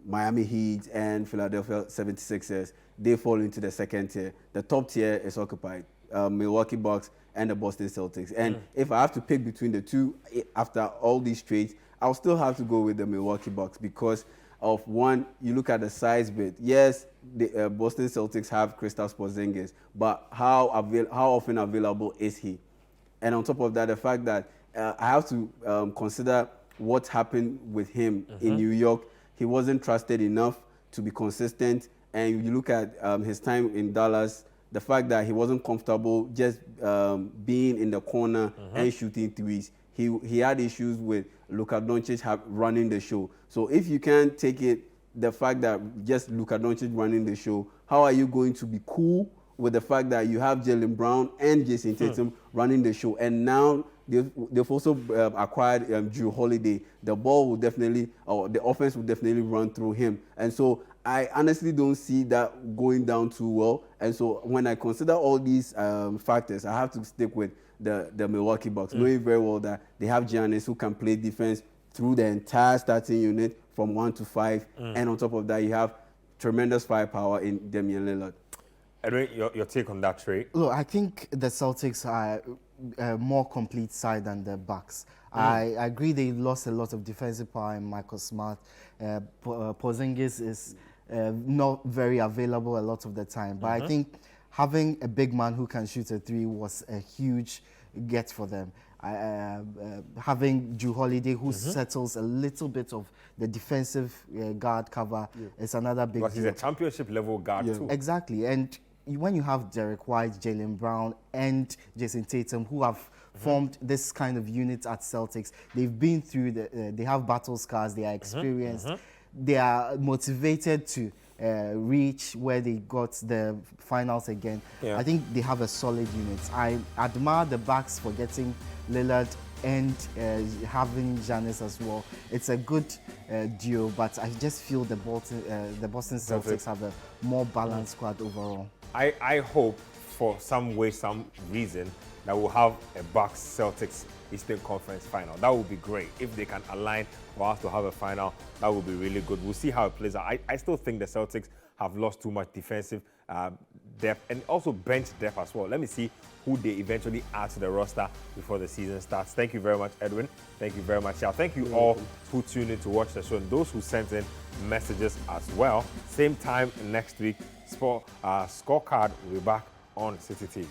Miami Heat and Philadelphia 76ers, they fall into the second tier. The top tier is occupied. Milwaukee Bucks and the Boston Celtics. And if I have to pick between the two after all these trades, I'll still have to go with the Milwaukee Bucks because of one, you look at the size bit. Yes, the Boston Celtics have Kristaps Porzingis, but how often available is he? And on top of that, the fact that I have to consider what happened with him in New York. He wasn't trusted enough to be consistent. And you look at his time in Dallas, the fact that he wasn't comfortable just being in the corner and shooting threes. He had issues with Luka Doncic running the show. So if you can't take it, the fact that just Luka Doncic running the show, how are you going to be cool with the fact that you have Jaylen Brown and Jason Tatum running the show? And now they've also acquired Drew Holiday. The ball will definitely, or the offense will definitely run through him. And so I honestly don't see that going down too well. And so when I consider all these factors, I have to stick with the Milwaukee Bucks, knowing very well that they have Giannis who can play defense through the entire starting unit from 1 to 5. And on top of that, you have tremendous firepower in Damian Lillard. Edwin, your take on that trade? Look, I think the Celtics are a more complete side than the Bucks. I agree they lost a lot of defensive power in Michael Smart. Porzingis is not very available a lot of the time. But I think having a big man who can shoot a three was a huge get for them. Having Drew Holiday who settles a little bit of the defensive guard cover is another big deal. But he's a championship level guard too. Exactly. And when you have Derek White, Jaylen Brown, and Jason Tatum, who have formed this kind of unit at Celtics, they've been through they have battle scars, they are experienced, they are motivated to reach where they got the finals again. Yeah. I think they have a solid unit. I admire the backs for getting Lillard and having Giannis as well. It's a good duo, but I just feel the Boston Celtics have a more balanced squad overall. I hope for some way, some reason, that we'll have a Bucks Celtics Eastern Conference final. That would be great. If they can align for us to have a final, that would be really good. We'll see how it plays out. I still think the Celtics have lost too much defensive depth and also bench depth as well. Let me see who they eventually add to the roster before the season starts. Thank you very much, Edwin. Thank you very much, Shao. Thank you all who tuned in to watch the show and those who sent in messages as well. Same time next week, Scorecard will be back on Citi TV.